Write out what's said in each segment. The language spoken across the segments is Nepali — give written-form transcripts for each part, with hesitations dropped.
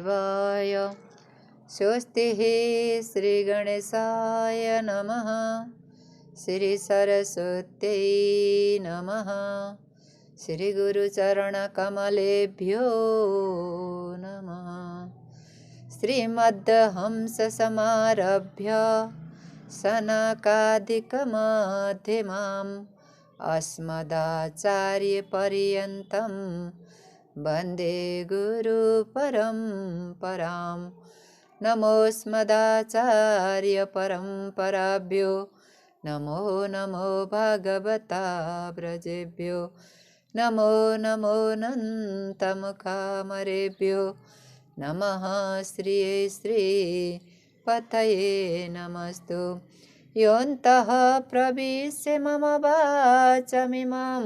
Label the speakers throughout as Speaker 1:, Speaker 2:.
Speaker 1: देवाय। स्वस्तिः श्रीगणेशाय नमः। श्रीसरस्वत्यै नमः। श्रीगुरुचरणकमलेभ्यो नमः। श्रीमद्हंससमारभ्य सनकादिकमध्यमाम् अस्मदाचार्यपर्यन्तं वन्दे गुरुपरम्परां। नमोऽस्मदाचार्यपरम्पराभ्यो नमो नमो भगवता व्रजेभ्यो नमो नमो नन्तमुखामरेभ्यो नमः। श्रिये श्रीपतये नमस्तु। योऽन्तः प्रविश्य मम वाचमिमां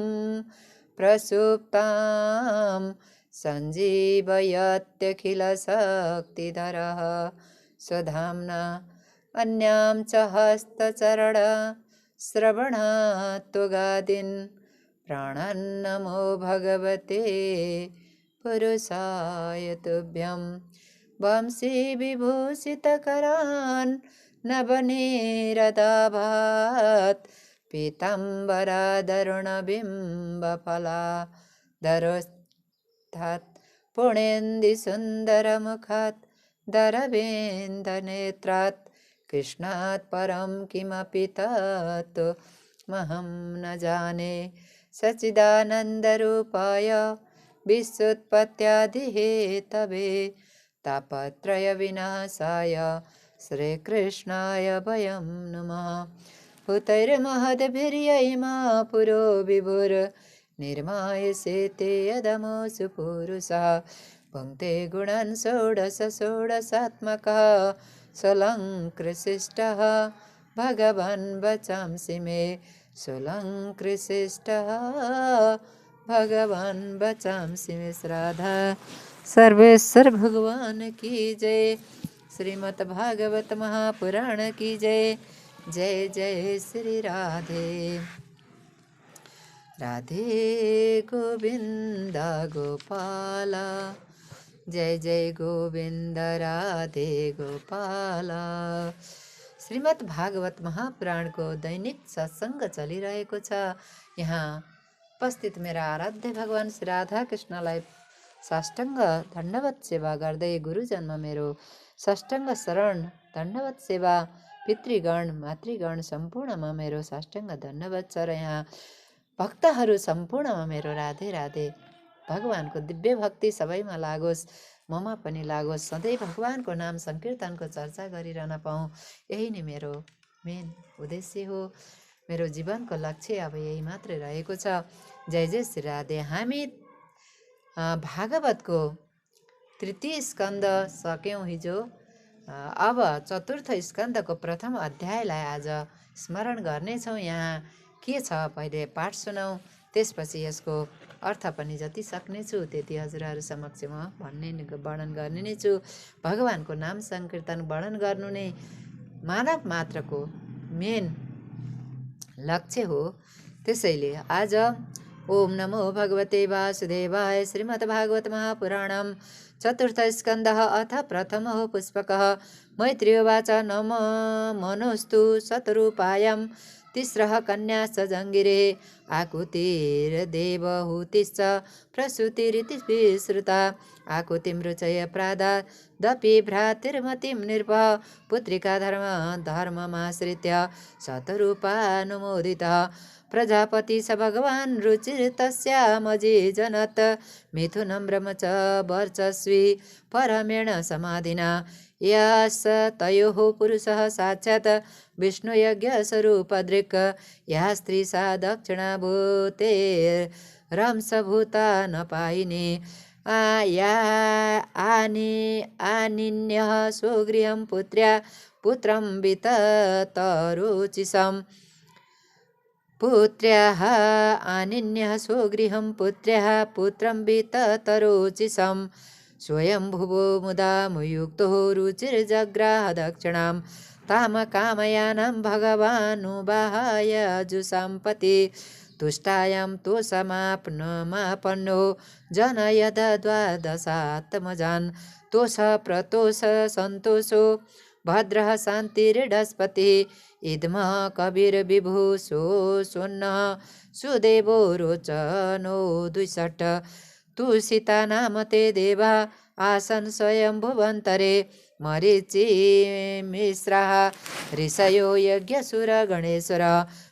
Speaker 1: प्रसुप्तां सञ्जीवयत्यखिलशक्तिधरः स्वधाम्ना अन्यां च हस्तचरणश्रवणात्वगादीन् प्राणान्नमो भगवते पुरुषाय तुभ्यं। वंशी विभूषितकरान् नवनीरदाभात् पीताम्बरादरुणबिम्बफलाधरोत्थात् पुण्येन्दुसुन्दरमुखात् दरवेन्दनेत्रात् कृष्णात् परं किमपि तत्त्वमहं न जाने। सच्चिदानन्दरूपाय विश्वोत्पत्त्यादिहेतवे तापत्रयविनाशाय श्रीकृष्णाय वयं नमः। हुतैर्महद्भिर्यैमा पुरो विभुर्निर्मायसेते यदमोऽसु पुरुषः भुङ्क्ते गुणान् षोडश षोडशात्मकः सोऽलङ्कृशिष्टः भगवान् वचांसि मे सोऽलङ्कृशिष्टः भगवान् वचांसि मे। श्राद्धा सर्वेश्वर भगवान की जय। श्रीमद् भागवत महापुराण की जय। जय जय श्री राधे राधे गोविंद गोपाल। जय जय गोविंद राधे गोपाल। श्रीमद् भागवत महापुराणको दैनिक सत्सङ्ग चलिरहेको छ। यहाँ उपस्थित मेरा आराध्य भगवान श्री राधा कृष्णलाई साष्टाङ्ग दण्डवत सेवा गर्दै गुरुजन्म मेरो साष्टाङ्ग शरण दण्डवत सेवा। पितृगण मातृगण सम्पूर्णमा मेरो साष्टाङ्ग दण्डवत छ। र यहाँ भक्तहरू सम्पूर्णमा मेरो राधे राधे। भगवानको दिव्य भक्ति सबैमा लागोस्, ममा पनि लागोस्। सधैँ भगवानको नाम संकीर्तनको चर्चा गरिरहन पाऊँ, यही नै मेरो मेन उद्देश्य हो। मेरो जीवनको लक्ष्य अब यही मात्रै रहेको छ। जय जय श्री राधे। हामी भागवतको तृतीय स्कन्द सक्यौँ हिजो। अब चतुर्थ स्कन्दको प्रथम अध्यायलाई आज स्मरण गर्नेछौँ। यहाँ के छ पहिले पाठ सुनौँ, त्यसपछि यसको अर्थ पनि जति सक्नेछु त्यति हजुरहरू समक्ष म वर्णन गर्ने नै छु। भगवानको नाम संकीर्तन वर्णन गर्नु नै मानव मात्रको मेन लक्ष्य हो। त्यसैले आज ओम नमो भगवते वासुदेवाय। श्रीमद्भागवत महापुराणं चतुर्थ स्कन्धः अथ प्रथमः पुष्पकः। मैत्रेयोवाच नम मनोस्तु शतरूपायां तिस्रः कन्याश्च जङ्गिरे आकुतिर्देवहूतिश्च प्रसूतिरिति विश्रुता। आकुतिं रुचय प्रादादपि भ्रातृमतिं नृपः पुत्रिका धर्ममाश्रित्य शतरूपानुमोदितः। प्रजापति स भगवान् रुचिर्तस्यामजि जनत् मिथुनं ब्रह्मच वर्चस्वी परमेण समाधिना। यास तयोः पुरुषः साक्षात् विष्णुयज्ञस्वरूपदृक् या स्त्री सा दक्षिणाभूतेर्रंसभूता न पायिनी। आनिन्यः स्वगृहं पुत्र्या पुत्रं विततरुचिषम्। पुत्र्याः आनिन्यः स्वगृहं पुत्र्याः पुत्रं विततरुचिषम्। स्वयंभुवो मुदा मुयुक्तो रुचिर्जग्राह दक्षिणां ताम कामयानं भगवानुबाहाय जुषाम्पति। तुष्टायां तोषमापन्नो जनयद द्वादशात्मजान् तोष प्रतोष सन्तोषो भद्रः शान्तिर्डस्पतिः इद्म कविर्विभूषो सुन्नः सुदेवो रोचनो द्विषट् तुषिता नाम ते देवा आसन् स्वयंभुवन्तरे मरीचि मिश्राः ऋषयो यज्ञसुर गणेश्वर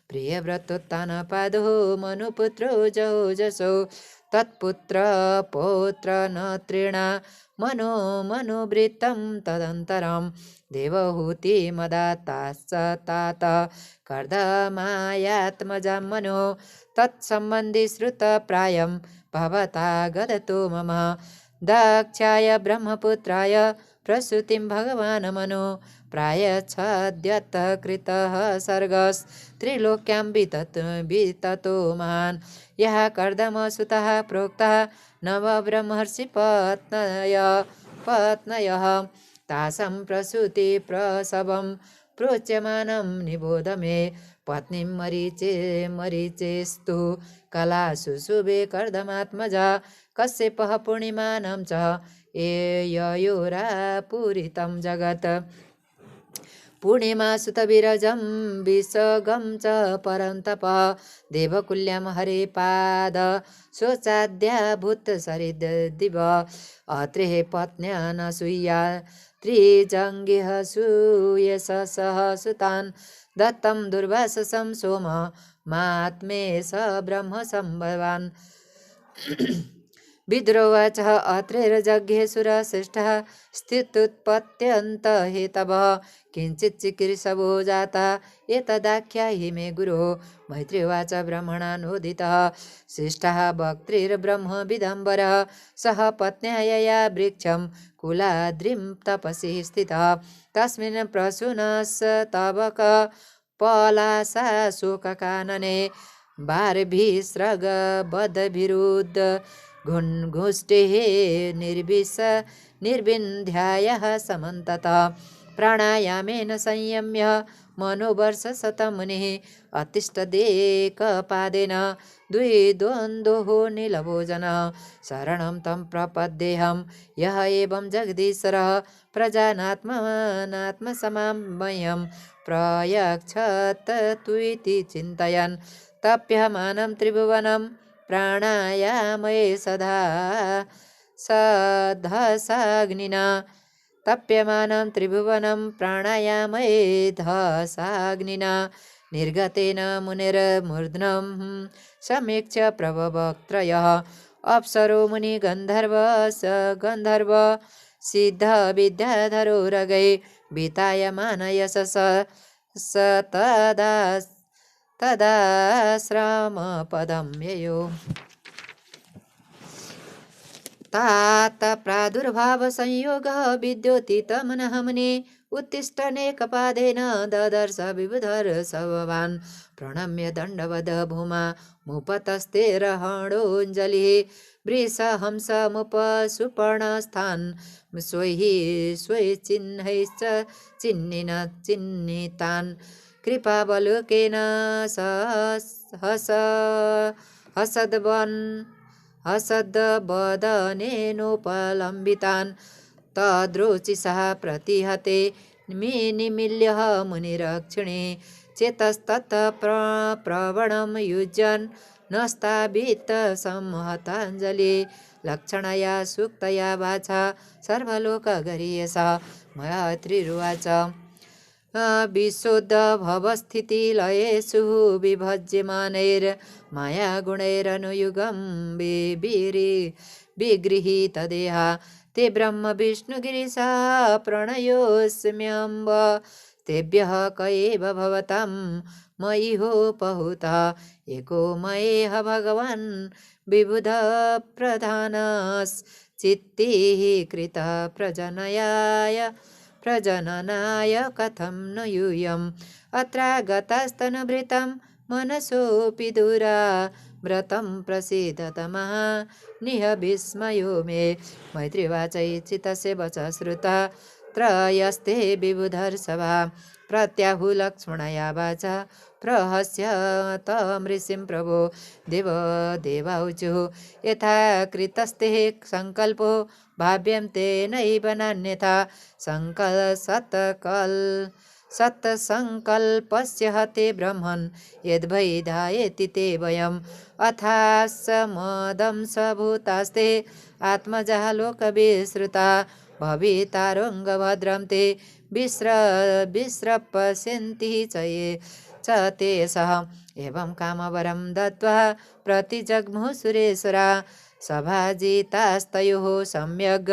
Speaker 1: प्रियव्रतोत्थानपादो मनुपुत्रो जसो तत्पुत्र पौत्र न तृणा मनोवृत्तं तदन्तरं देवहूति मदाताश्च तात कर्दमायात्मजां मनो तत्सम्बन्धि श्रुतप्रायं भवता गदतो मम दक्षाय ब्रह्मपुत्राय प्रसूतिं भगवान् मनो प्रायच्छद्यत कृतः सर्गस्त्रिलोक्यां विततो महान् यः कर्दमसुतः प्रोक्तः नवब्रह्मर्षि पत्नयः तासां प्रसूति प्रसवं प्रोच्यमानं निबोध मे पत्नीं मरीचेस्तु कलासु शुभे कर्दमात्मजा कश्यपः पूर्णिमानं च ययोरापूरितं जगत् पूर्णिमा सुतविरजं विसगं च परन्तपः देवकुल्यं हरिपाद शोचाद्या भूतसरिद्दिव अत्रेः पत्न्यानसूया त्रिजङ्गिः सूयशः सुतान् दत्तं दुर्वाससं सोम मात्मे स ब्रह्मसम्भवान् विद्रोवाच अत्रेर्जज्ञे सुरश्रेष्ठः स्थित्युत्पत्त्यन्तहेतवः किञ्चित् चिकीर्षवो जाता एतदाख्याहि मे गुरो मैत्रीवाच ब्रह्मणानोदितः शिष्टः वक्त्रिर्ब्रह्मविदम्बरः सह पत्न्या यया वृक्षं कुलाद्रिं तपसि स्थितः तस्मिन् प्रसूनस्तबक पलासा शोककानने बार्भिस्रगबद्भिरुद्ध घुष्टिः निर्विन्ध्यायः समन्ततः प्राणायामेन संयम्य मनोवर्षशतमुनिः अतिष्ठदेकपादेन द्विद्वन्द्वोः नीलभोजनः शरणं तं प्रपद्येऽहं यः एवं जगदीश्वरः प्रजानात्मसमां मह्यं प्रयच्छत् त्विति चिन्तयन् तप्यमानं त्रिभुवनं प्राणायामये सधसाग्निना तप्यमानं त्रिभुवनं प्राणायामये धसाग्निना निर्गतेन मुनिर्मूर्ध्नं समीक्ष्य प्रवक्त्रयः अप्सरो मुनिगन्धर्व गन्धर्व सिद्धविद्याधरो रगै वितायमान यशस स तदाश्रमपदं ययो तात प्रादुर्भावसंयोगः विद्योतितमनः मुनिः उत्तिष्ठनेकपादेन ददर्श विबुधर्षभवान् प्रणम्य दण्डवद भूमा मुपतस्तेरहणोऽञ्जलिः वृषहंसमुपसुपर्णस्थान् स्वैचिह्नैश्च चिह्नितान् कृपावलोकेन हसद्वदनेनोपलम्बितान् तद्रोचिषः प्रतिहते निमील्य मुनिरक्षिणे चेतस्ततः प्रवणं युज्यन् नस्ताभित संहताञ्जलि लक्षणया सूक्तया वाचा सर्वलोकगरीयसा मैत्रीरुवाच विशुद्धभवस्थितिलयेषु विभज्यमानैर्माया गुणैरनुयुगं विगृहीतदेहा ते ब्रह्म विष्णुगिरिशा प्रणयोऽस्म्यम्ब तेभ्यः क एव भवतां मयिहोपहूतः एको मयेह भगवान् विबुधप्रधानश्चित्तिः कृतः प्रजननाय कथं न यूयम् अत्रागतस्तनुभृतं मनसोऽपि दूरा व्रतं प्रसीदतमः निह विस्मयो मे मैत्रीवाच चितस्य वच श्रुता त्रयस्ते विबुधर्षभा प्रत्याहुलक्ष्मणया वाचा प्रहस्य तमृषिं प्रभो देव देवाऊचुः यथा कृतस्ते संकल्पो भाव्यं तेनैव नान्यथा सत्सङ्कल्पस्य हते ब्रह्मन् यद्वैधायेति ते वयम् अथासमदं सभूतास्ते आत्मजः लोकविश्रुता भवितारङ्गभद्रं ते विस्रपश्यन्ति च ये च ते सः एवं कामवरं दत्त्वा प्रतिजग्मुः सुरेश्वरा सभाजितास्तयोः सम्यग्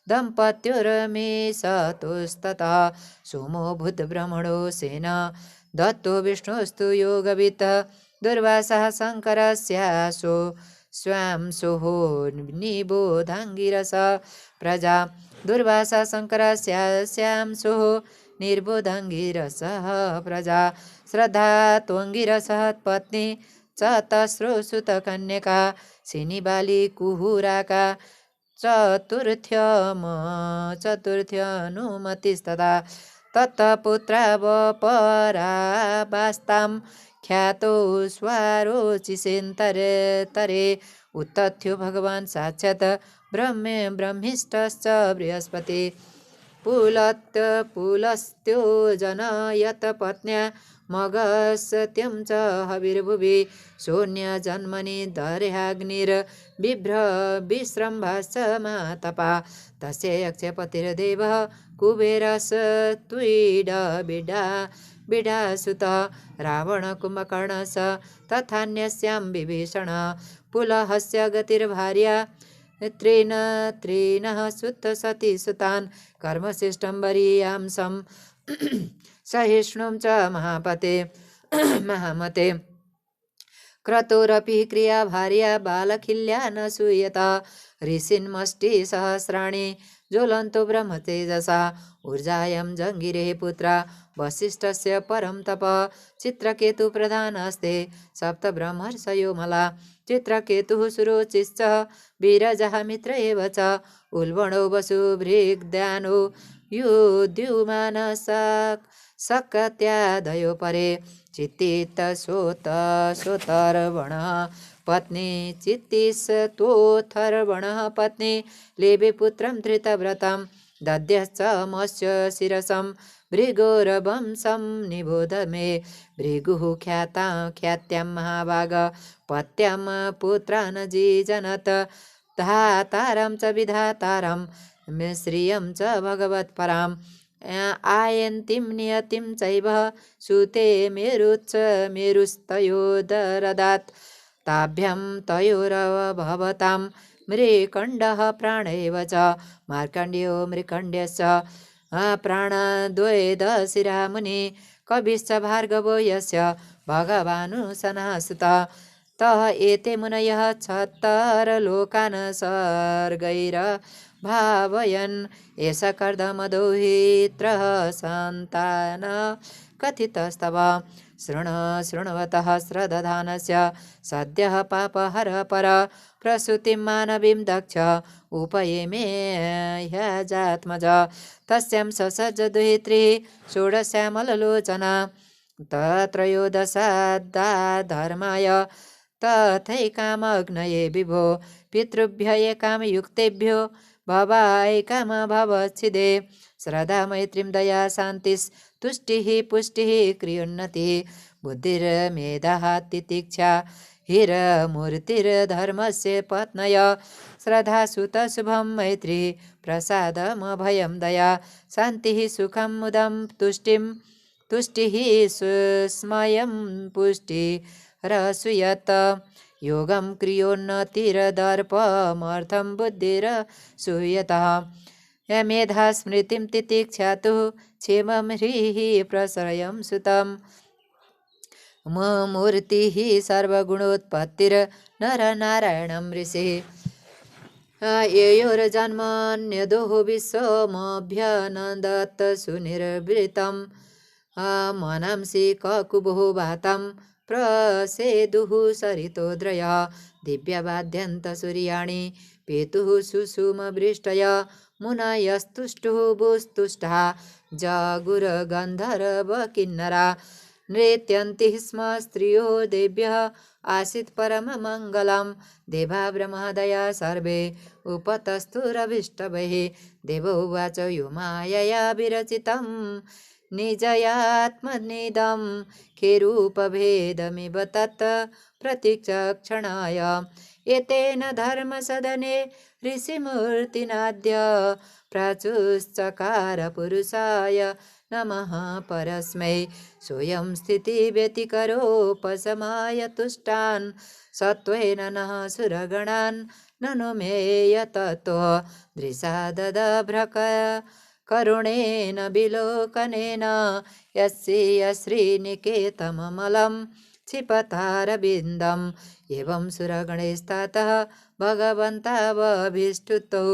Speaker 1: दम्पत्योरमेशतुस्ततः सोमो भूतब्रह्मणो सेन दत्तो विष्णुस्तु योगवित् दुर्वासः शङ्करस्यासो स्वांशुः निबोधाङ्गिरस प्रजा दुर्वासा शङ्करस्यांशुः निर्बोधाङ्गिरसः प्रजा श्रद्धा त्वङ्गिरसः पत्नी च तस्रोसुतकन्यका सिनिबाली कुहुराका चतुर्थ्यनुमतिस्तदा तत्पुत्रावपरावास्तां ख्यातो स्वारोचिसेन्तरे उत्तथ्यो भगवान् साक्षात् ब्रह्मिष्ठश्च बृहस्पति पुलस्त्यो जनयत पत्न्या मगसत्यं च हविर्भुवि शून्यजन्मनि दर्याग्निर्बिभ्रविश्रम्भाश्च मातपा तस्य यक्षपतिर्देवः कुबेरस्त्वीडबिडासुतः रावणकुम्भकर्णश्च तथान्यस्यां विभीषण पुलहस्य गतिर्भार्या त्रीनः सुतसती सुतान् कर्मशिष्टं वरीयांसं सहिष्णुं च महामते क्रतुरपि क्रिया भार्या बालखिल्या न सूयत ऋषीन्मष्टि सहस्राणि ज्वलन्तो ब्रह्मतेजसा ऊर्जायं जङ्गिरे पुत्रा वसिष्ठस्य परं तप चित्रकेतु प्रधानस्ते सप्त ब्रह्मर्षयो मला चित्रकेतुः सुरोचिश्च वीरजः मित्र एव च उल्बणो वसुभृग्दानो युद्युमानसकत्यादयो परे चित्तितसोतर्वणः पत्नी चित्तिस्तोथर्वणः पत्नी लेभे पुत्रं धृतव्रतं दद्यश्च मत्स्य शिरसं भृगोरवंशं निबोध मे भृगुः ख्यात्यां महाभाग पत्यां पुत्रान् जीजनत धातारं च विधातारं श्रियं च भगवत्पराम् आयन्तीं नियतिं चैव सुते मेरुस्तयोदरदात् ताभ्यां तयोरभवतां मृकण्डः प्राण एव च मार्कण्ड्यो मृकण्ड्यश्च प्राणद्वैदशिरा मुनि कविश्च भार्गवो यस्य भगवानुसनासुतः तः एते मुनयः छत्तरलोकान् सर्गैर्भावयन् एष कर्दमदौहित्रः सन्तान कथितस्तव शृण्वतः श्रदधानस्य सद्यः पापहर पर प्रसूतिं मानवीं दक्ष उपयेमे ह्यजात्मज तस्यां ससज्ज दुहित्री षोडश्यामललोचना तत्रयोदशाद्दा धर्माय तथैकामग्नये विभो पितृभ्य एकामयुक्तेभ्यो भवायकाम भवच्छिदे श्रद्धा मैत्रीं दया शान्तिस्तुष्टिः पुष्टिः क्रियोन्नतिः बुद्धिर्मेधः तितिक्षा हिरमूर्तिर्धर्मस्य पत्नय श्रद्धा सुतशुभं मैत्री प्रसादमभयं दया शान्तिः सुखं मुदं तुष्टिः सुस्मयं पुष्टिरसूयत योगं क्रियोन्नतिरदर्पमर्थं बुद्धिरसूयतः मेधा स्मृतिं तितिक्षातु क्षेमं ह्रीः प्रश्रयं सुतं मूर्तिः सर्वगुणोत्पत्तिर्नरनारायणं ऋषिः येयोर्जन्मन्यदोः विश्वमभ्यनन्दत् सुनिर्वृतं मनांसि ककुभो भातं प्रसेदुः सरितोद्रयः दिव्यवाद्यन्तसूर्याणि पेतुः सुषुमवृष्टय मुनयस्तुष्टुः भूस्तुष्टः जगुरगन्धर्वकिन्नरा नृत्यन्ति स्म स्त्रियो देभ्यः आसीत् परममङ्गलं देवा ब्रह्मादया सर्वे उपतस्थुरभीष्टभैः देवो उवाच यो मायया विरचितं निजयात्मनिदं खेरूपभेदमिव तत् प्रतीक्षक्षणाय एतेन धर्मसदने ऋषिमूर्तिनाद्य प्राचुश्चकार पुरुषाय नमः परस्मै स्वयं स्थितिव्यतिकरोपशमाय तुष्टान् सत्त्वेन नः सुरगणान् ननु मेय ततो दृशा ददभ्रक करुणेन विलोकनेन यस्य श्रीनिकेतममलं क्षिपतारविन्दम् एवं सुरगणैस्ततः भगवन्तावभीष्टुतौ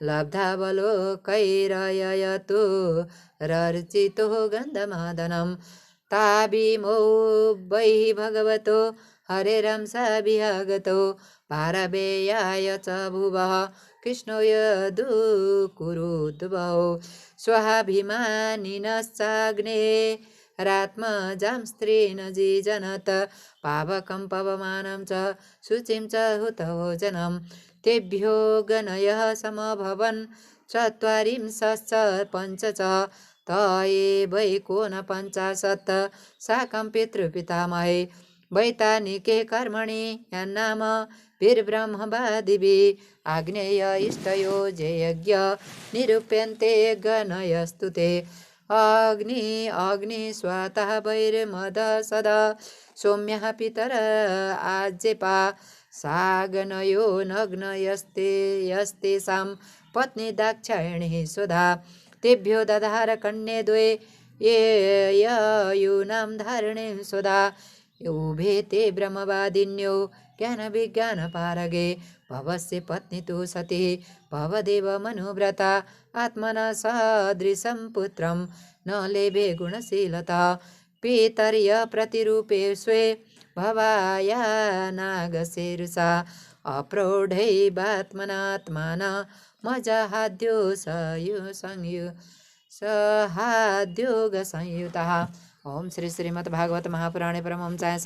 Speaker 1: लब्धावलोकैरययतु रर्चितो गन्धमादनं ताभिमो वै भगवतो हरेरंसाभियागतो भारवेयाय च भुवः कृष्णो यदुकुरुद्भौ स्वाभिमानिनश्चाग्ने रात्मजां स्त्रीन् जीजनत पावकं पवमानं च शुचिं च हुतभोजनं तेभ्यो गणयः समभवन् चत्वारिंशश्च पञ्च च तये वैकोनपञ्चाशत् साकं पितृपितामहे वैतानिके कर्मणि यन्नाम वीरब्रह्मवादिभिः आग्नेय इष्टयो जयज्ञ निरूप्यन्ते गणयस्तु ते अग्नि स्वतः वैर्मद सदा सौम्यः पितर आज्यपा सागनयो नग्नयस्तेषां पत्नी दाक्षायणी स्वधा तेभ्यो दधार कन्ये द्वे ये यूनां धारणीं स्वधा उभे ते ब्रह्मवादिन्यो ज्ञानविज्ञानपारगे भवस्य पत्नी तु सती भवदेव मनुव्रता आत्मना सदृशं पुत्रं न लेभे गुणशीलता पितर्य प्रतिरूपे स्वे भवाया नागशीर्षा अप्रौढैवात्मनात्माना मजहाद्यो सहाद्योगसंयुतः। ओम श्री श्रीमद्भागवत महापुराणे परमहंसाय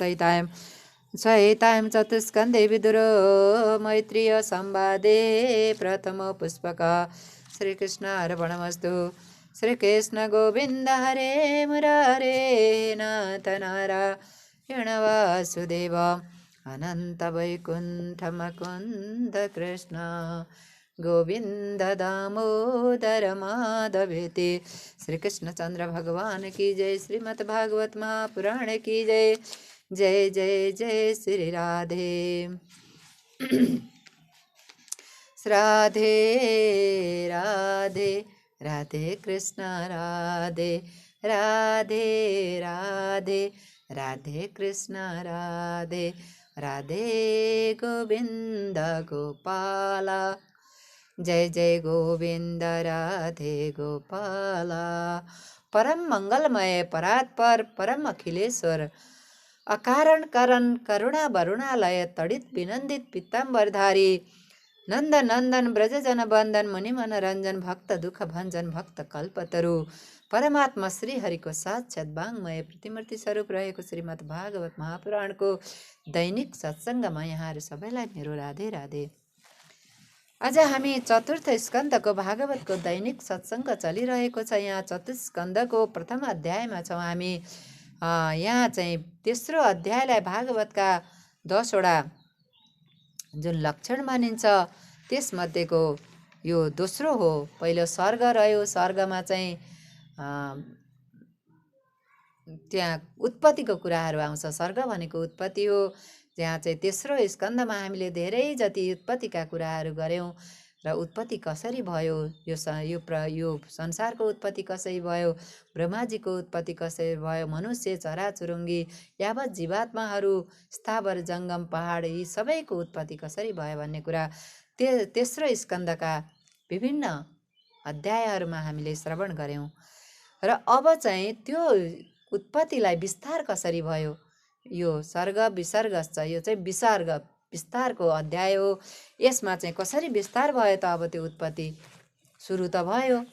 Speaker 1: संहितायां चतुस्कन्धे विदुर मैत्रीय संवादे प्रथम पुष्पक। श्रीकृष्णार्पणमस्तु। श्रीकृष्ण गोविन्द हरे मुरारे नाथ नारायण वासुदेव अनंत वैकुंठ मुकुंद कृष्ण गोविंद दामोदर माधवेति। श्री कृष्णचंद्र भगवान की जय। श्रीमद्भागवत महापुराण की जय। जय जय जय श्री राधे राधे राधे राधे कृष्ण राधे राधे राधे राधे कृष्ण राधे राधे गोविंद गोपाला जय जय गोविंद राधे गोपाला। परम मंगलमय परात्पर परम अखिलेश्वर अकारण कारण करुणा वरुणालय तड़ित विनंदित पीताम्बरधारी नंद नंदन ब्रजजन बंदन मुनि मनोरंजन भक्त दुख भंजन भक्त कल्पतरु परमात्मा श्री हरि को साक्षात वाङ्मय प्रतिमूर्ति स्वरूप रहेको श्रीमद् भागवत महापुराण को दैनिक सत्संगमा यहाँहरु सबैलाई मेरो राधे राधे। आज हामी चतुर्थ स्कन्धको भागवतको दैनिक सत्संग चलिरहेको छ। यहाँ चतुर्थ स्कन्धको प्रथम अध्यायमा छौँ हामी। यहाँ चाहिँ तेस्रो अध्यायलाई भागवतका 10 वटा जुन लक्षण मानिन्छ त्यसमध्येको यो दोस्रो हो। पहिलो सर्ग रह्यो। सर्गमा चाहिँ त्यहाँ उत्पत्तिको कुराहरू आउँछ। सर्ग भनेको उत्पत्ति हो। त्यहाँ चाहिँ तेस्रो स्कन्धमा हामीले धेरै जति उत्पत्तिका कुराहरू गऱ्यौँ र उत्पत्ति कसरी भयो, यो संसारको उत्पत्ति कसरी भयो, ब्रह्माजीको उत्पत्ति कसरी भयो, मनुष्य चराचुरुङ्गी यावत जीवात्माहरू स्थावर जङ्गम पहाड यी सबैको उत्पत्ति कसरी भयो भन्ने कुरा तेस्रो स्कन्धका विभिन्न अध्यायहरूमा हामीले श्रवण गऱ्यौँ। र अब चाहिँ त्यो उत्पत्तिलाई विस्तार कसरी भयो, यो सर्ग विसर्ग छ, यो चाहिँ विस्तारको अध्याय हो। यसमा चाहिँ कसरी विस्तार भयो त अब त्यो उत्पत्ति सुरु त भयो।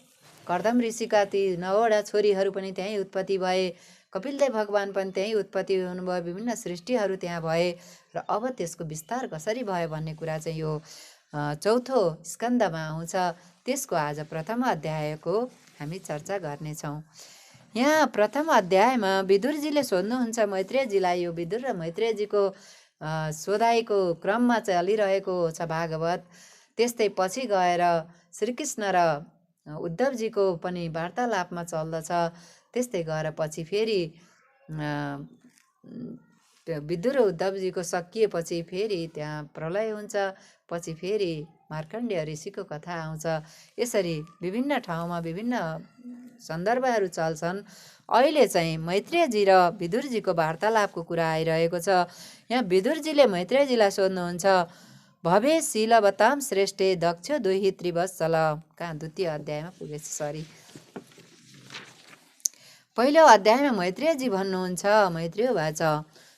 Speaker 1: कर्दम ऋषिका ती 9 वटा छोरीहरू पनि त्यहीँ उत्पत्ति भए। कपिलदेव भगवान पनि त्यहीँ उत्पत्ति हुनुभयो, विभिन्न सृष्टिहरू त्यहाँ भए र अब त्यसको विस्तार कसरी भयो भन्ने कुरा चाहिँ यो चौथो स्कन्धमा आउँछ। त्यसको आज प्रथम अध्यायको हामी चर्चा गर्नेछौँ। यहाँ प्रथम अध्यायमा विदुरजीले सोध्नुहुन्छ मैत्रेयजीलाई। यो विदुर र मैत्रेयजीको सोधाइको क्रममा चलिरहेको छ भागवत। त्यस्तै पछि गएर श्रीकृष्ण र उद्धवजीको पनि वार्तालापमा चल्दछ। त्यस्तै गएर पछि फेरि विदुर र उद्धवजीको सकिएपछि फेरि त्यहाँ प्रलय हुन्छ, पछि फेरि मार्कण्डेय ऋषिको कथा आउँछ। यसरी विभिन्न ठाउँमा विभिन्न सन्दर्भहरू चल्छन्। अहिले चाहिँ मैत्रेयजी र विदुरजीको वार्तालापको कुरा आइरहेको छ। यहाँ विदुरजीले मैत्रेयजीलाई सोध्नुहुन्छ, भवे शीलवताम श्रेष्ठे दक्ष दुहि त्रिवत्सल। कहाँ द्वितीय अध्यायमा पुगेछ, सरी। पहिलो अध्यायमा मैत्रेयजी भन्नुहुन्छ, मैत्रेय वाच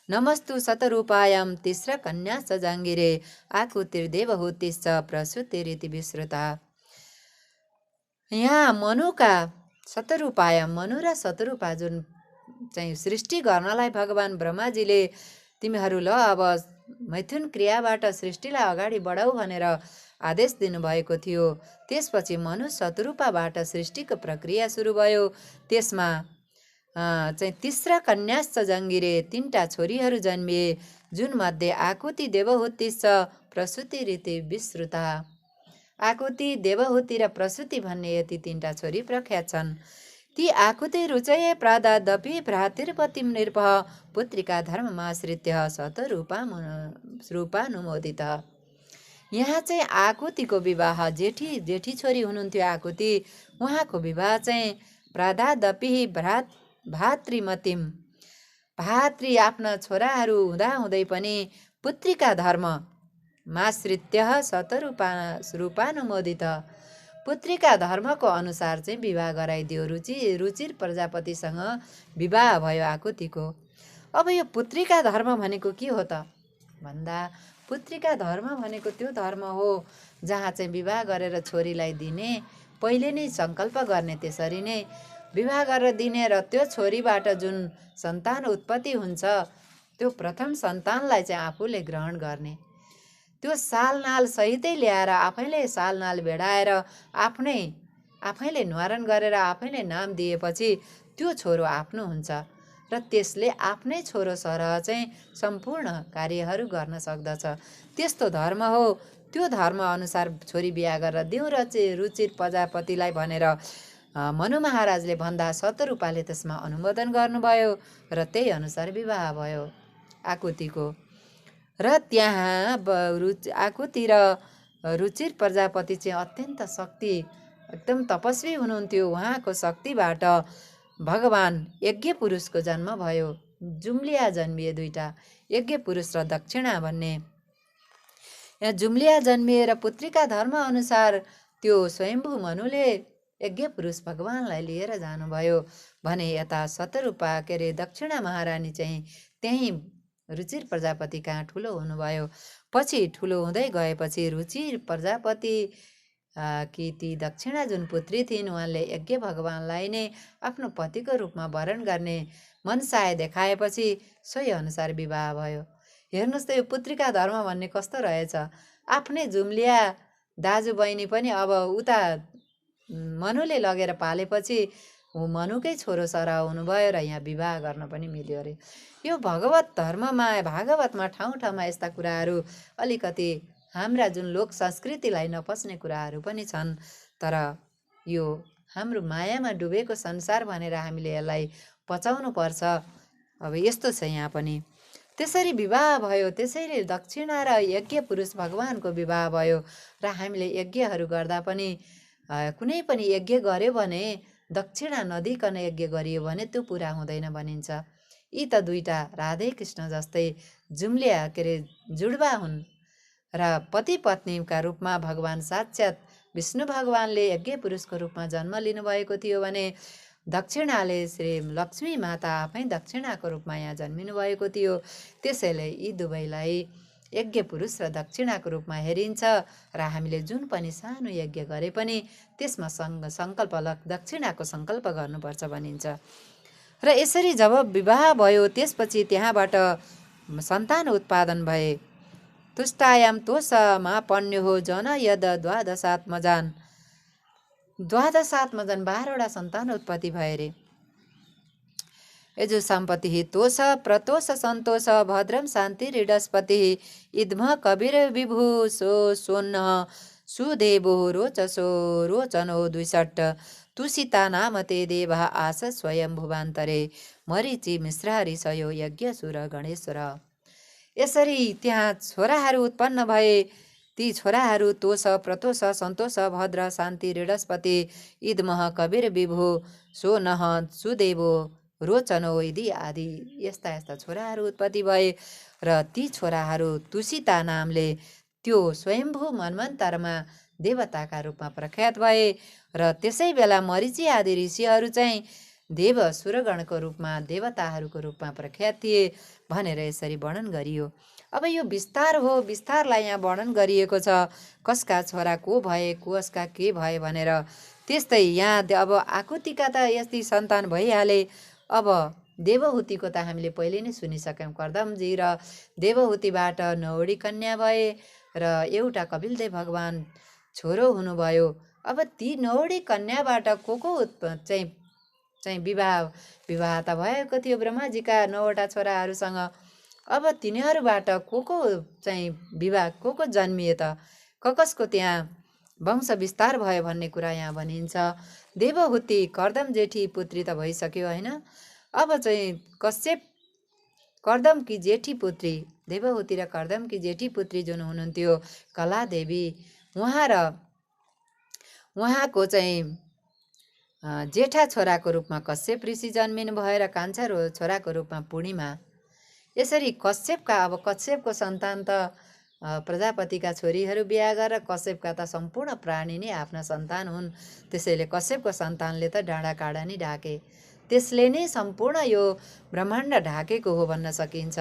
Speaker 1: नमस्तु शतरूपायां तिस्र कन्या च जाङ्गिरे आकुतिर्देवहूतिश्च प्रसूतिरिति विश्रुता। यहाँ मनुका शतरूपायाम, मनु र शतरूपा जुन चाहिँ सृष्टि गर्नलाई भगवान ब्रह्माजीले तिमीहरू ल अब मैथुन क्रियाबाट सृष्टिलाई अगाडि बढाऊ भनेर आदेश दिनुभएको थियो। त्यसपछि मनु शतरूपाबाट सृष्टिको प्रक्रिया सुरु भयो। त्यसमा चाहिँ तिस्रा कन्याश्च जङ्गिरे, 3टा छोरीहरू जन्मिए, जुन मध्ये आकुति देवहूतिश्च प्रसूति रीति विश्रुता। आकुति, देवहूति र प्रसूति भन्ने यति 3टा छोरी प्रख्यात छन्। ती आकुति रुचये प्रादादपि भ्रातृपतिम निर्भः पुत्रिका धर्ममाश्रित्य शतरूपानुमोदित। यहाँ चाहिँ आकुतिको विवाह, जेठी छोरी हुनुहुन्थ्यो आकुति, उहाँको विवाह चाहिँ प्रादादपि भातृमतिम, भातृ आफ्ना छोराहरू हुँदाहुँदै पनि पुत्रिका धर्म माश्रित्य शतरूपानुमोदित, पुत्रिका धर्मको अनुसार चाहिँ विवाह गराइदियो। रुचिर प्रजापतिसँग विवाह भयो आकुतिको। अब यो पुत्रिका धर्म भनेको के हो त भन्दा, पुत्रिका धर्म भनेको त्यो धर्म हो जहाँ चाहिँ विवाह गरेर छोरीलाई दिने, पहिले नै सङ्कल्प गर्ने, त्यसरी नै विवाह गरेर दिने र त्यो छोरीबाट जुन सन्तान उत्पत्ति हुन्छ त्यो प्रथम सन्तानलाई चाहिँ आफूले ग्रहण गर्ने। त्यो सालनाल सहितै ल्याएर आफैले सालनाल भेडाएर आफैले न्वारण गरेर आफैले नाम दिएपछि त्यो छोरो आफ्नो हुन्छ र त्यसले आफ्नै छोरो सरह चाहिँ सम्पूर्ण कार्यहरू गर्न सक्दछ। त्यस्तो धर्म हो। त्यो धर्म अनुसार छोरी बिहा गरेर दिउँ र रुचिर प्रजापतिलाई भनेर मनु महाराजले भन्दा शतरूपाले त्यसमा अनुमोदन गर्नुभयो र त्यही अनुसार विवाह भयो आकुतिको। र त्यहाँ आकुति र रुचिर प्रजापति चाहिँ अत्यन्त शक्ति, एकदम तपस्वी हुनुहुन्थ्यो। उहाँको शक्तिबाट भगवान यज्ञ पुरुषको जन्म भयो। जुम्लिया जन्मिए, 2टा यज्ञ पुरुष र दक्षिणा भन्ने। यहाँ जुम्लिया जन्मिएर पुत्रिका धर्म अनुसार त्यो स्वयम्भू मनुले यज्ञ पुरुष भगवानलाई लिएर जानुभयो भने यता शतरूपा दक्षिणा महारानी चाहिँ त्यहीँ रुचिर प्रजापति कहाँ ठुलो हुनुभयो। पछि ठुलो हुँदै गएपछि रुचिर प्रजापति कि ती दक्षिणा जुन पुत्री थिइन् उहाँले यज्ञ भगवानलाई नै आफ्नो पतिको रूपमा वरण गर्ने मनसाय देखाएपछि सोही अनुसार विवाह भयो। हेर्नुहोस् त यो पुत्रिका धर्म भन्ने कस्तो रहेछ। आफ्नै जुम्लिया दाजुबहिनी पनि अब उता मनुले लगेर पालेपछि मनुकै छोरो सरह हुनुभयो र यहाँ विवाह गर्न पनि मिल्यो अरे। यो भगवत धर्ममा, भागवतमा ठाउँ ठाउँमा यस्ता कुराहरू अलिकति हाम्रा जुन लोक संस्कृतिलाई नपस्ने कुराहरू पनि छन्। तर यो हाम्रो मायामा डुबेको संसार भनेर हामीले यसलाई पचाउनु पर्छ। अब यस्तो छ यहाँ पनि। त्यसरी विवाह भयो। त्यसैले दक्षिणा र यज्ञ पुरुष भगवानको विवाह भयो र हामीले यज्ञहरू गर्दा पनि कुनै पनि यज्ञ गर्यो भने दक्षिणा नदिकन यज्ञ गरियो भने त्यो पुरा हुँदैन भनिन्छ। यी त 2टा राधे कृष्ण जस्तै जुम्लिया जुडवा हुन् र पति पत्नीका रूपमा भगवान साक्षात् विष्णु भगवानले यज्ञ पुरुषको रूपमा जन्म लिनुभएको थियो भने दक्षिणाले श्री लक्ष्मी माता आफै दक्षिणाको रूपमा यहाँ जन्मिनु भएको थियो। त्यसैले यी दुवैलाई यज्ञ पुरुष र दक्षिणाको रूपमा हेरिन्छ र हामीले जुन पनि सानो यज्ञ गरे पनि त्यसमा दक्षिणाको सङ्कल्प गर्नुपर्छ भनिन्छ। र यसरी जब विवाह भयो त्यसपछि त्यहाँबाट सन्तान उत्पादन भए। तुष्टायाम तोषमा पन्यो हो जन यद द्वादशात्मजान। द्वादशात्मजान 12वटा सन्तान उत्पत्ति भए रे। यजु सम्पत्ति तोष प्रतोष सन्तोष भद्रम शान्ति हृडस्पति इद्म कबीर विभु सोन्न सुदेवो रोचसो रोचनो 62 तुषिता नाम ते देवा आस स्वयं भुवान्तरे मरिचि मिश्रा ऋषयो यज्ञ सुर गणेश्वर। यसरी त्यहाँ छोराहरू उत्पन्न भए। ती छोराहरू तोष प्रतोष सन्तोष भद्र शान्ति हृडस्पति इद्मह कबीर विभु सोनह सुदेवो रोचनो इदि आदि यस्ता यस्ता छोराहरू उत्पत्ति भए। र ती छोराहरू तुषिता नामले त्यो स्वयम्भू मन्वन्तरमा देवताका रूपमा प्रख्यात भए। र त्यसै बेला मरिची आदि ऋषिहरू चाहिँ देव सुरगणको रूपमा देवताहरूको रूपमा प्रख्यात थिए भनेर यसरी वर्णन गरियो। अब यो विस्तार हो, विस्तारलाई यहाँ वर्णन गरिएको छ। कसका छोरा को भए, कसका के भए भनेर। त्यस्तै यहाँ अब आकुतिका त यस्तै सन्तान भइहाले। अब देवहुतिको त हामीले पहिले नै सुनिसक्यौँ। कर्दमजी र देवहुतिबाट 9वटी कन्या भए र एउटा कपिलदेव भगवान छोरो हुनुभयो। अब ती 9वटी कन्याबाट को चाहिँ विवाह त भएको थियो ब्रह्माजीका 9वटा छोराहरूसँग। अब तिनीहरूबाट को चाहिँ विवाह को जन्मिए त, कसको त्यहाँ वंश विस्तार भयो भन्ने कुरा यहाँ भनिन्छ। देवहुति कर्दम जेठी पुत्री त भइसक्यो होइन। अब चाहिँ कश्यप कर्दमकी जेठी पुत्री, देवहुति र कर्दमकी जेठी पुत्री जुन हुनुहुन्थ्यो कलादेवी, उहाँको चाहिँ जेठा छोराको रूपमा कश्यप ऋषि जन्मिनु भएर कान्छा छोराको रूपमा पूर्णिमा। यसरी कश्यपको सन्तान त प्रजापतिका छोरीहरू बिहा गरेर कश्यपका त सम्पूर्ण प्राणी नै आफ्ना सन्तान हुन्। त्यसैले कश्यपको सन्तानले त डाँडा काँडा नै ढाके। त्यसले नै सम्पूर्ण यो ब्रह्माण्ड ढाकेको हो भन्न सकिन्छ।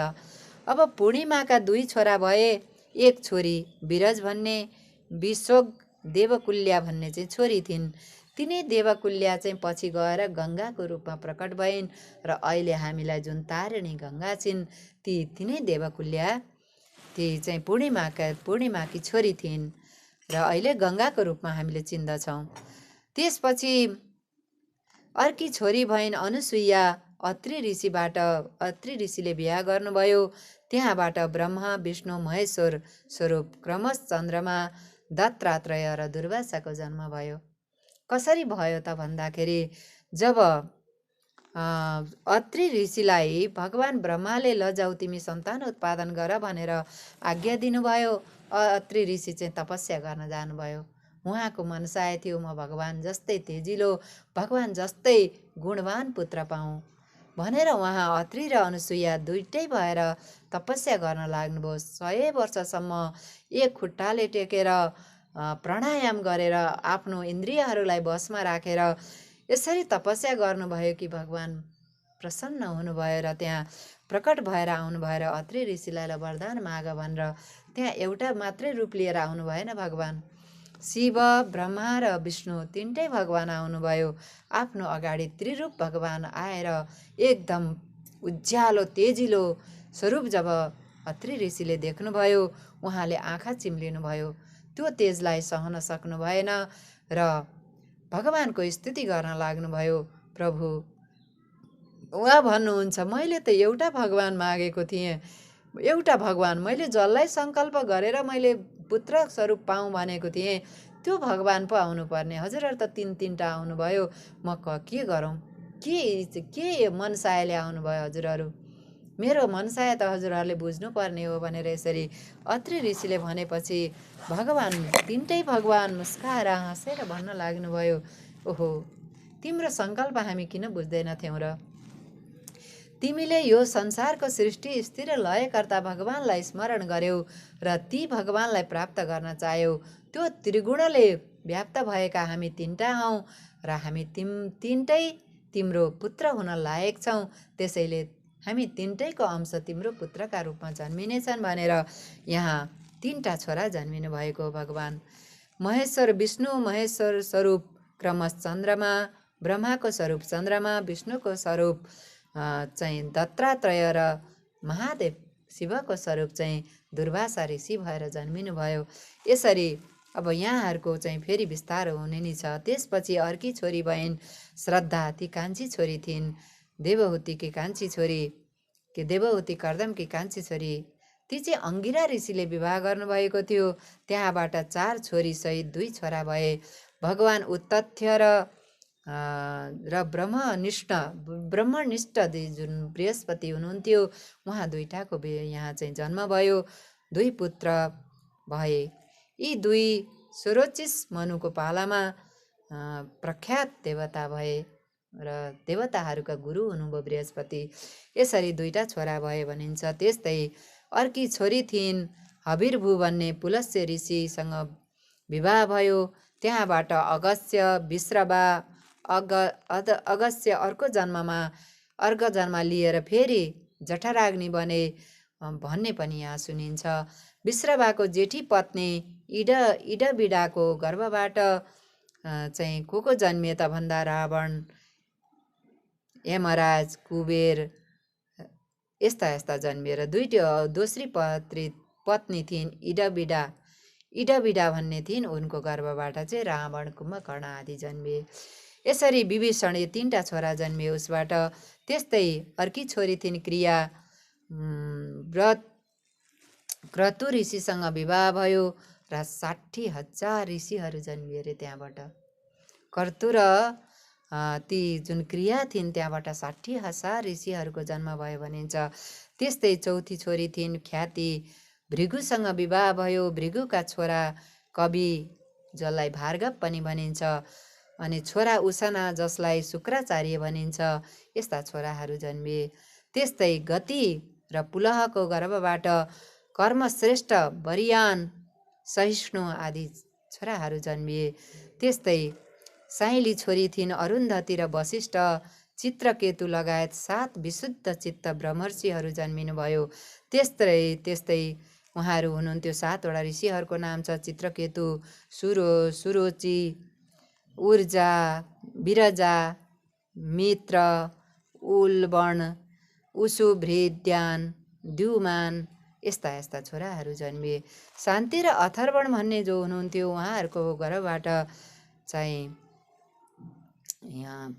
Speaker 1: अब पूर्णिमाका 2 छोरा भए। एक छोरी विरज भन्ने, विश्वक देवकुल्या भन्ने चाहिँ छोरी थिइन्। तिनै देवकुल्या चाहिँ पछि गएर गङ्गाको रूपमा प्रकट भइन् र अहिले हामीलाई जुन तारिणी गङ्गा छिन् तिनै देवकुल्या ती चाहिँ पूर्णिमाकी छोरी थिइन् र अहिले गङ्गाको रूपमा हामीले चिन्दछौँ। त्यसपछि अर्की छोरी भइन् अनुसुईया। अत्रि ऋषिले बिहा गर्नुभयो। त्यहाँबाट ब्रह्मा विष्णु महेश्वर स्वरूप क्रमश चन्द्रमा दत्तात्रेय र दुर्वासाको जन्म भयो। कसरी भयो त भन्दाखेरि जब अत्रि ऋषिलाई भगवान ब्रह्माले लजाऊ तिमी सन्तान उत्पादन गर भनेर आज्ञा दिनुभयो। अत्रि ऋषि चाहिँ तपस्या गर्न जानुभयो। उहाँको मनसाय थियो म भगवान जस्तै तेजिलो, भगवान जस्तै गुणवान पुत्र पाऊँ भनेर उहाँ अत्रि र अनुसुईया दुइटै भएर तपस्या गर्न लाग्नुभयो। 100 वर्षसम्म एक खुट्टाले टेकेर प्राणायाम गरेर आफ्नो इन्द्रियहरूलाई वशमा राखेर यसरी तपस्या गर्नुभयो कि भगवान प्रसन्न हुनुभयो र त्यहाँ प्रकट भएर आउनुभयो र अत्रि ऋषिलाई वरदान माग भनेर त्यहाँ एउटा मात्रै रूप लिएर आउनु भएन। भगवान शिव ब्रह्मा र विष्णु तिनटै भगवान आउनुभयो। आफ्नो अगाडि त्रिरूप भगवान आएर एकदम उज्यालो तेजिलो स्वरूप जब अत्रि ऋषिले देख्नुभयो उहाँले आँखा चिम्लिनुभयो। त्यो तेजलाई सहन सक्नु भएन र भगवानको स्तुति गर्न लाग्नुभयो। प्रभु उहाँ भन्नुहुन्छ मैले त एउटा भगवान मागेको थिएँ, एउटा भगवान मैले जसलाई सङ्कल्प गरेर मैले पुत्र स्वरूप पाऊँ भनेको थिएँ त्यो भगवान पो आउनुपर्ने। हजुरहरू त तिनवटा आउनुभयो, म के गरौँ? के मनसायले आउनुभयो हजुरहरू? मेरो मनसाय त हजुरहरूले बुझ्नुपर्ने हो भनेर यसरी अत्रि ऋषिले भनेपछि भगवान तिनटै भगवान मुस्काएर हाँसेर भन्न लाग्नुभयो, ओहो तिम्रो सङ्कल्प हामी किन बुझ्दैनथ्यौँ र? तिमीले यो संसारको सृष्टि स्थिर लयकर्ता भगवानलाई स्मरण गर्यौ र ती भगवानलाई प्राप्त गर्न चाह्यौ। त्यो त्रिगुणले व्याप्त भएका हामी तिनटा हौँ र हामी तिनटै तिम्रो पुत्र हुन लायक छौँ। त्यसैले हामी तिनटैको अंश तिम्रो पुत्रका रूपमा जन्मिनेछन् भनेर यहाँ तिनटा छोरा जन्मिनु भएको भगवान। महेश्वर विष्णु महेश्वर स्वरूप क्रमश चन्द्रमा ब्रह्माको स्वरूप चन्द्रमा, विष्णुको स्वरूप चाहिँ दत्तात्रेय र महादेव शिवको स्वरूप चाहिँ दुर्वासा ऋषि भएर जन्मिनुभयो। यसरी अब यहाँहरूको चाहिँ फेरि विस्तार हुने नै छ। त्यसपछि अर्की छोरी बहिन श्रद्धा, ती कान्छी छोरी थिइन्, देवहुतीकी कान्छी छोरी कि देवहुती कर्दमकी कान्छी छोरी, ती चाहिँ अङ्गिरा ऋषिले विवाह गर्नुभएको थियो। त्यहाँबाट 4 छोरी सहित 2 छोरा भए। भगवान उत्तथ्य र ब्रह्मनिष्ठ जुन बृहस्पति हुनुहुन्थ्यो, उहाँ दुईटाको यहाँ चाहिँ जन्म भयो। 2 पुत्र भए। यी 2 सोरोचिस मनुको पालामा प्रख्यात देवता भए र देवताहरूका गुरु हुनुभयो बृहस्पति। यसरी 2टा छोरा भए भनिन्छ। त्यस्तै अर्की छोरी थिइन् हबिरभू भन्ने पुलस्त्य ऋषिसँग विवाह भयो। त्यहाँबाट अगस्त्य, विश्रवा, अगस्त्य अर्को जन्म लिएर फेरि जठराग्नि बने भन्ने पनि यहाँ सुनिन्छ। विश्रवाको जेठी पत्नी इडबिडाको गर्भबाट चाहिँ को जन्मिए त भन्दा रावण, यमराज, कुबेर यस्ता जन्मिएर। दोस्री पत्नी थिइन् इडबिडा भन्ने थिइन्, उनको गर्भबाट चाहिँ रावण, कुम्भकर्ण आदि जन्मिए। यसरी विभीषण 3टा छोरा जन्मिए उसबाट। त्यस्तै अर्की छोरी थिइन् क्रिया, क्रतु ऋषिसँग विवाह भयो र 60,000 ऋषिहरू जन्मिए अरे त्यहाँबाट। कर्तु र ती जुन क्रिया थिइन् त्यहाँबाट 60,000 ऋषिहरूको जन्म भयो भनिन्छ। त्यस्तै चौथी छोरी थिइन् ख्याति, भृगुसँग विवाह भयो। भृगुका छोरा कवि, जसलाई भार्गव पनि भनिन्छ, अनि छोरा उशना, जसलाई शुक्राचार्य भनिन्छ, यस्ता छोराहरू जन्मिए। त्यस्तै गति र पुलहको गर्भबाट कर्मश्रेष्ठ, बरियान, सहिष्णु आदि छोराहरू जन्मिए। त्यस्तै साइली छोरी थिइन् अरुन्धती र वशिष्ठ, चित्रकेतु लगायत 7 विशुद्ध चित्त ब्रह्मर्षिहरू जन्मिनुभयो। त्यस्तै उहाँहरू हुनुहुन्थ्यो। 7 वटा ऋषिहरूको नाम छ चित्रकेतु, सुरोची, ऊर्जा, विरजा, मित्र, उलवण, उसुभृद्यान, द्युमान यस्ता छोराहरू जन्मिए। शान्ति र अथर्वण भन्ने जो हुनुहुन्थ्यो, उहाँहरूको गर्भबाट चाहिँ यहाँ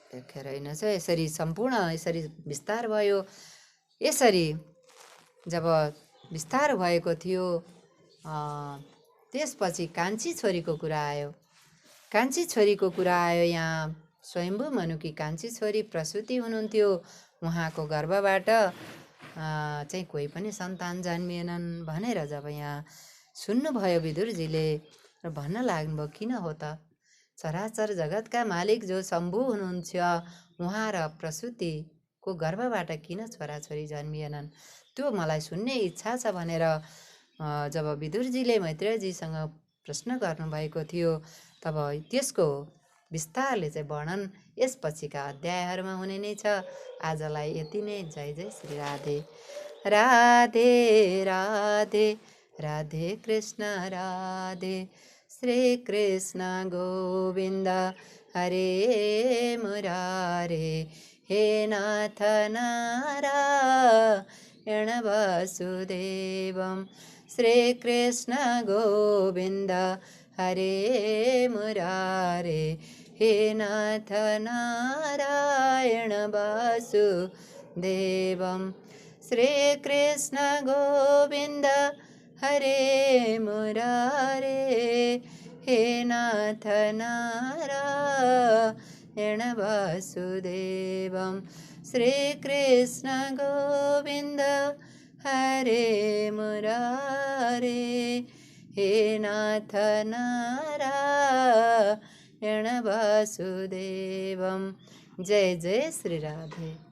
Speaker 1: व्याख्या रहेनछ। यसरी सम्पूर्ण यसरी विस्तार भयो। यसरी जब विस्तार भएको थियो त्यसपछि कान्छी छोरीको कुरा आयो। कान्छी छोरीको कुरा आयो। यहाँ स्वयम्भू मनुकी कान्छी छोरी प्रसूति हुनुहुन्थ्यो। उहाँको गर्भबाट चाहिँ कोही पनि सन्तान जन्मिएनन् भनेर जब यहाँ सुन्नुभयो विदुरजीले र भन्न लाग्नुभयो, किन हो त, चराचर जगतका मालिक जो शम्भु हुनुहुन्छ, उहाँ र प्रसूतिको गर्भबाट किन छोराछोरी जन्मिएनन्, त्यो मलाई सुन्ने इच्छा छ भनेर जब विदुरजीले मैत्रेयजीसँग प्रश्न गर्नुभएको थियो, तब त्यसको विस्तारले चाहिँ वर्णन यसपछिका अध्यायहरूमा हुने नै छ। आजलाई यति नै। जय जय श्री राधे। राधे राधे राधे कृष्ण राधे, श्री कृष्ण गोविन्द हरे मुरारे, हे नाथ नारायण वासुदेवं, श्री कृष्ण गोविन्द हरे मुरारे, हे नाथ नारायण वासुदेवं, श्री कृष्ण गोविन्द हरे मुरारे, हे नाथ नारायण वासुदेवं, श्री कृष्ण गोविन्द हरे मुरारे, हे नाथ नारायण वासुदेवं। जय जय श्री राधे।